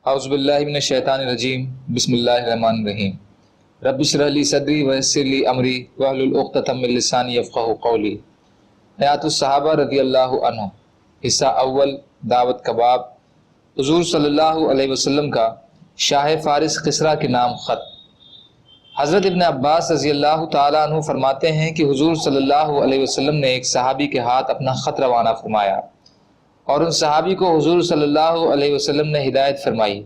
اعوذ باللہ من الشیطان الرجیم بسم اللہ الرحمن الرحیم رب اشرح لی صدری ویسر لی امری واحلل عقدۃ من لسانی یفقہوا قولی۔ حیات الصحابہ رضی اللہ عنہ، حصہ اول، دعوت کا باب۔ حضور صلی اللہ علیہ وسلم کا شاہ فارس کسریٰ کے نام خط۔ حضرت ابن عباس رضی اللہ تعالیٰ عنہ فرماتے ہیں کہ حضور صلی اللہ علیہ وسلم نے ایک صحابی کے ہاتھ اپنا خط روانہ فرمایا اور ان صحابی کو حضور صلی اللہ علیہ وسلم نے ہدایت فرمائی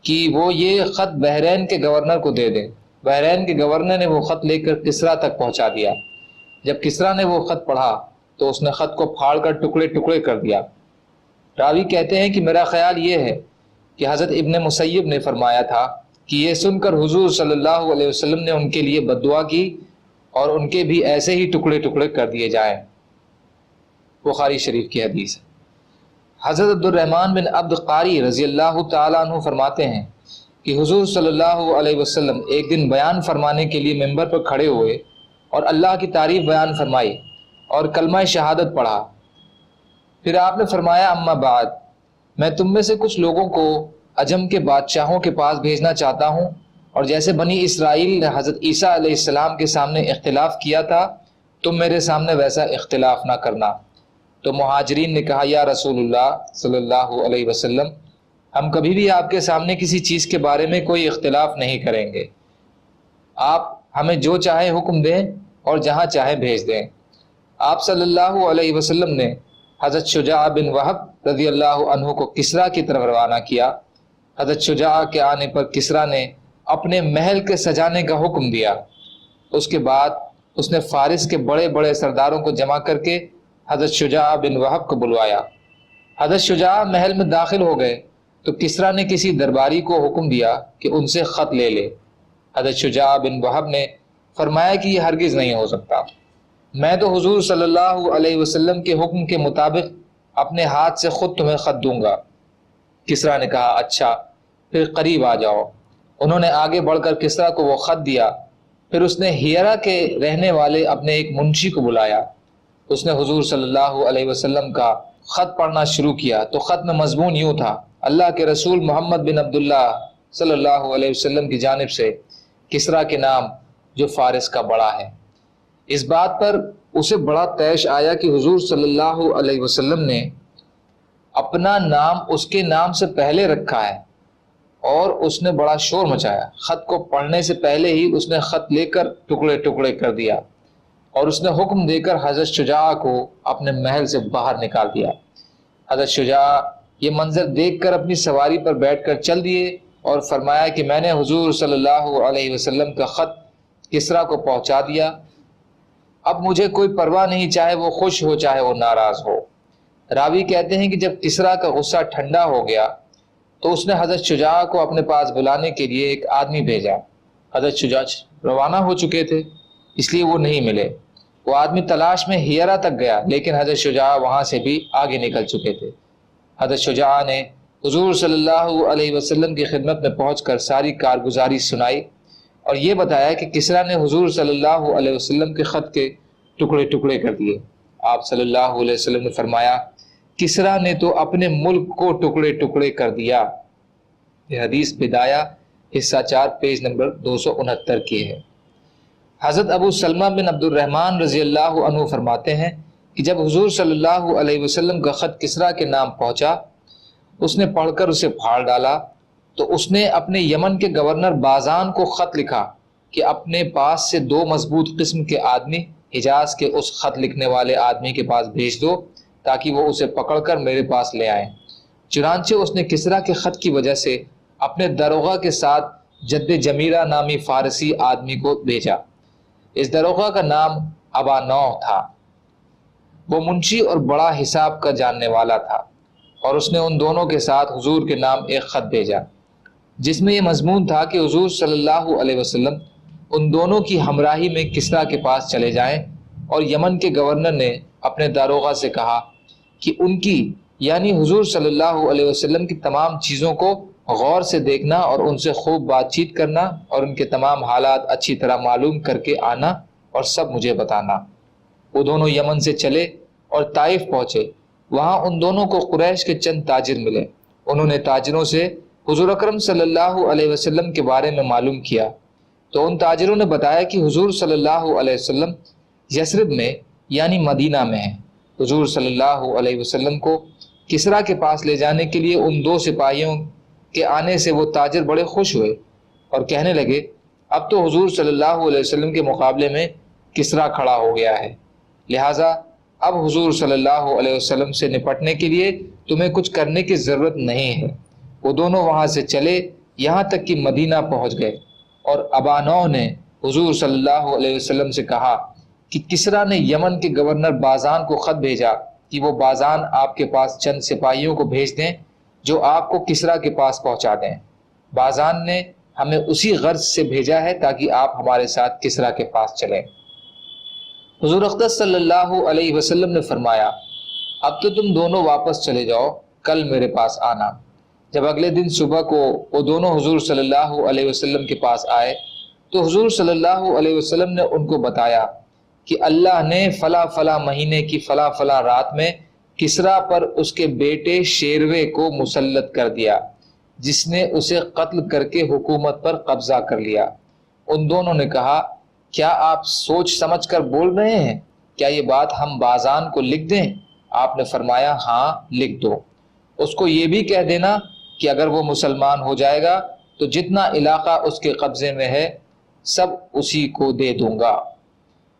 کہ وہ یہ خط بحرین کے گورنر کو دے دیں۔ بحرین کے گورنر نے وہ خط لے کر کسریٰ تک پہنچا دیا۔ جب کسریٰ نے وہ خط پڑھا تو اس نے خط کو پھاڑ کر ٹکڑے ٹکڑے کر دیا۔ راوی کہتے ہیں کہ میرا خیال یہ ہے کہ حضرت ابن مسیب نے فرمایا تھا کہ یہ سن کر حضور صلی اللہ علیہ وسلم نے ان کے لیے بد دعا کی اور ان کے بھی ایسے ہی ٹکڑے ٹکڑے کر دیے جائیں۔ بخاری شریف کی حدیث ہے۔ حضرت عبد الرحمن بن عبد قاری رضی اللہ تعالیٰ عنہ فرماتے ہیں کہ حضور صلی اللہ علیہ وسلم ایک دن بیان فرمانے کے لیے ممبر پر کھڑے ہوئے اور اللہ کی تعریف بیان فرمائی اور کلمہ شہادت پڑھا۔ پھر آپ نے فرمایا اما بعد، میں تم میں سے کچھ لوگوں کو عجم کے بادشاہوں کے پاس بھیجنا چاہتا ہوں، اور جیسے بنی اسرائیل نے حضرت عیسیٰ علیہ السلام کے سامنے اختلاف کیا تھا تم میرے سامنے ویسا اختلاف نہ کرنا۔ تو مہاجرین نے کہا یا رسول اللہ صلی اللہ علیہ وسلم، ہم کبھی بھی آپ کے سامنے کسی چیز کے بارے میں کوئی اختلاف نہیں کریں گے، آپ ہمیں جو چاہے حکم دیں اور جہاں چاہے بھیج دیں۔ آپ صلی اللہ علیہ وسلم نے حضرت شجاع بن وہب رضی اللہ عنہ کو کسریٰ کی طرف روانہ کیا۔ حضرت شجاع کے آنے پر کسریٰ نے اپنے محل کے سجانے کا حکم دیا۔ اس کے بعد اس نے فارس کے بڑے بڑے سرداروں کو جمع کر کے حضرت شجاع بن وہب کو بلوایا۔ حضرت شجاع محل میں داخل ہو گئے تو کسریٰ نے کسی درباری کو حکم دیا کہ ان سے خط لے لے۔ حضرت شجاع بن وہب نے فرمایا کہ یہ ہرگز نہیں ہو سکتا، میں تو حضور صلی اللہ علیہ وسلم کے حکم کے مطابق اپنے ہاتھ سے خود تمہیں خط دوں گا۔ کسریٰ نے کہا اچھا، پھر قریب آ جاؤ۔ انہوں نے آگے بڑھ کر کسریٰ کو وہ خط دیا۔ پھر اس نے ہیرا کے رہنے والے اپنے ایک منشی کو بلایا۔ اس نے حضور صلی اللہ علیہ وسلم کا خط پڑھنا شروع کیا تو خط میں مضمون یوں تھا: اللہ کے رسول محمد بن عبداللہ صلی اللہ علیہ وسلم کی جانب سے کسریٰ کے نام جو فارس کا بڑا ہے۔ اس بات پر اسے بڑا طیش آیا کہ حضور صلی اللہ علیہ وسلم نے اپنا نام اس کے نام سے پہلے رکھا ہے، اور اس نے بڑا شور مچایا۔ خط کو پڑھنے سے پہلے ہی اس نے خط لے کر ٹکڑے ٹکڑے کر دیا اور اس نے حکم دے کر حضرت شجاع کو اپنے محل سے باہر نکال دیا۔ حضرت شجاع یہ منظر دیکھ کر اپنی سواری پر بیٹھ کر چل دیے اور فرمایا کہ میں نے حضور صلی اللہ علیہ وسلم کا خط کسریٰ کو پہنچا دیا، اب مجھے کوئی پرواہ نہیں، چاہے وہ خوش ہو چاہے وہ ناراض ہو۔ راوی کہتے ہیں کہ جب کسریٰ کا غصہ ٹھنڈا ہو گیا تو اس نے حضرت شجاع کو اپنے پاس بلانے کے لیے ایک آدمی بھیجا۔ حضرت شجاع روانہ ہو چکے تھے اس لیے وہ نہیں ملے۔ وہ آدمی تلاش میں ہیرا تک گیا لیکن حضرت شجاع وہاں سے بھی آگے نکل چکے تھے۔ حضرت شجاع نے حضور صلی اللہ علیہ وسلم کی خدمت میں پہنچ کر ساری کارگزاری سنائی اور یہ بتایا کہ کسریٰ نے حضور صلی اللہ علیہ وسلم کے خط کے ٹکڑے ٹکڑے کر دیے۔ آپ صلی اللہ علیہ وسلم نے فرمایا کسریٰ نے تو اپنے ملک کو ٹکڑے ٹکڑے کر دیا۔ یہ حدیث بدایہ حصہ 4 پیج نمبر 269 کی ہے۔ حضرت ابو سلمہ بن عبد الرحمن رضی اللہ عنہ فرماتے ہیں کہ جب حضور صلی اللہ علیہ وسلم کا خط کسریٰ کے نام پہنچا، اس نے پڑھ کر اسے پھاڑ ڈالا تو اس نے اپنے یمن کے گورنر بازان کو خط لکھا کہ اپنے پاس سے 2 مضبوط قسم کے آدمی حجاز کے اس خط لکھنے والے آدمی کے پاس بھیج دو تاکہ وہ اسے پکڑ کر میرے پاس لے آئیں۔ چنانچہ اس نے کسریٰ کے خط کی وجہ سے اپنے داروغہ کے ساتھ جد جمیرہ نامی فارسی آدمی کو بھیجا۔ اس داروغہ کا نام ابا نوح تھا۔ وہ منشی اور بڑا حساب کا جاننے والا تھا، اور اس نے ان دونوں کے ساتھ حضور کے نام ایک خط بھیجا جس میں یہ مضمون تھا کہ حضور صلی اللہ علیہ وسلم ان دونوں کی ہمراہی میں کسریٰ کے پاس چلے جائیں، اور یمن کے گورنر نے اپنے داروغہ سے کہا کہ ان کی یعنی حضور صلی اللہ علیہ وسلم کی تمام چیزوں کو غور سے دیکھنا اور ان سے خوب بات چیت کرنا اور ان کے تمام حالات اچھی طرح معلوم کر کے آنا اور سب مجھے بتانا۔ وہ دونوں یمن سے چلے اور طائف پہنچے۔ وہاں ان دونوں کو قریش کے چند تاجر ملے۔ انہوں نے تاجروں سے حضور اکرم صلی اللہ علیہ وسلم کے بارے میں معلوم کیا تو ان تاجروں نے بتایا کہ حضور صلی اللہ علیہ وسلم یثرب میں یعنی مدینہ میں ہیں۔ حضور صلی اللہ علیہ وسلم کو کسریٰ کے پاس لے جانے کے لیے ان دو سپاہیوں کے آنے سے وہ تاجر بڑے خوش ہوئے اور کہنے لگے اب تو حضور صلی اللہ علیہ وسلم کے مقابلے میں کسریٰ کھڑا ہو گیا ہے، لہٰذا اب حضور صلی اللہ علیہ وسلم سے نپٹنے کے لیے تمہیں کچھ کرنے کی ضرورت نہیں ہے۔ وہ دونوں وہاں سے چلے یہاں تک کہ مدینہ پہنچ گئے، اور ابا نوح نے حضور صلی اللہ علیہ وسلم سے کہا کہ کسریٰ نے یمن کے گورنر بازان کو خط بھیجا کہ وہ بازان آپ کے پاس چند سپاہیوں کو بھیج دیں جو آپ کو کسریٰ کے پاس پہنچا دیں۔ بازان نے ہمیں اسی غرض سے بھیجا ہے تاکہ آپ ہمارے ساتھ کسریٰ کے پاس چلیں۔ حضور اقدس صلی اللہ علیہ وسلم نے فرمایا اب تو تم دونوں واپس چلے جاؤ، کل میرے پاس آنا۔ جب اگلے دن صبح کو وہ دونوں حضور صلی اللہ علیہ وسلم کے پاس آئے تو حضور صلی اللہ علیہ وسلم نے ان کو بتایا کہ اللہ نے فلاں فلاں مہینے کی فلاں فلاں رات میں کسریٰ پر اس کے بیٹے شیروے کو مسلط کر دیا، جس نے اسے قتل کر کے حکومت پر قبضہ کر لیا۔ ان دونوں نے کہا کیا آپ سوچ سمجھ کر بول رہے ہیں؟ کیا یہ بات ہم بازان کو لکھ دیں؟ آپ نے فرمایا ہاں لکھ دو، اس کو یہ بھی کہہ دینا کہ اگر وہ مسلمان ہو جائے گا تو جتنا علاقہ اس کے قبضے میں ہے سب اسی کو دے دوں گا۔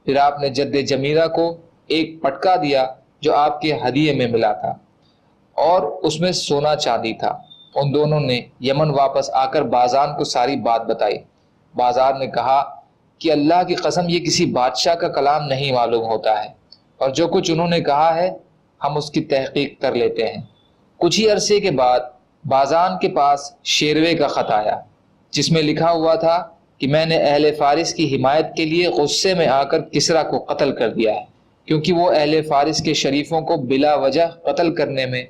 پھر آپ نے جد جمیرہ کو ایک پٹکا دیا جو آپ کے ہدیے میں ملا تھا اور اس میں سونا چاندی تھا۔ ان دونوں نے یمن واپس آ کر بازان کو ساری بات بتائی۔ بازان نے کہا کہ اللہ کی قسم یہ کسی بادشاہ کا کلام نہیں معلوم ہوتا ہے، اور جو کچھ انہوں نے کہا ہے ہم اس کی تحقیق کر لیتے ہیں۔ کچھ ہی عرصے کے بعد بازان کے پاس شیروے کا خط آیا جس میں لکھا ہوا تھا کہ میں نے اہل فارس کی حمایت کے لیے غصے میں آ کر کسریٰ کو قتل کر دیا ہے، کیونکہ وہ اہل فارس کے شریفوں کو بلا وجہ قتل کرنے میں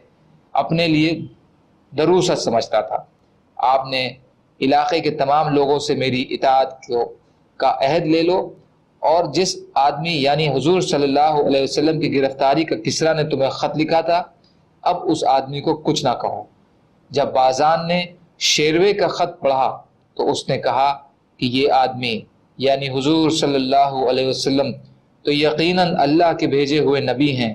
اپنے لیے دروست سمجھتا تھا۔ آپ نے علاقے کے تمام لوگوں سے میری اطاعت کا عہد لے لو، اور جس آدمی یعنی حضور صلی اللہ علیہ وسلم کی گرفتاری کا کسریٰ نے تمہیں خط لکھا تھا اب اس آدمی کو کچھ نہ کہو۔ جب بازان نے شیروے کا خط پڑھا تو اس نے کہا کہ یہ آدمی یعنی حضور صلی اللہ علیہ وسلم تو یقیناً اللہ کے بھیجے ہوئے نبی ہیں،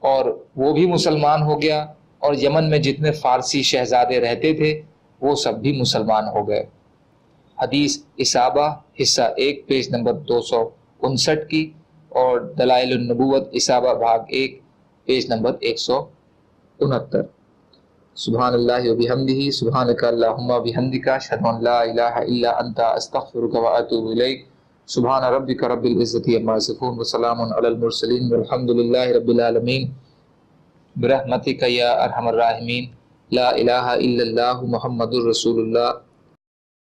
اور وہ بھی مسلمان ہو گیا، اور یمن میں جتنے فارسی شہزادے رہتے تھے وہ سب بھی مسلمان ہو گئے۔ حدیث اصابہ حصہ 1 پیج نمبر 259 کی، اور دلائل النبوت اصابہ بھاگ 1 پیج نمبر 169۔ سبحان اللہ و بحمدہ، سبحانک اللہم و بحمدک، اشہد ان لا الہ الا انت، استغفرک و اتوب الیک۔ سبحان ربک رب العزت عما یصفون وسلام علی المرسلین والحمد للہ رب العالمین، برحمتک یا ارحم الراحمین، لا الہ الا اللہ محمد الرسول اللہ۔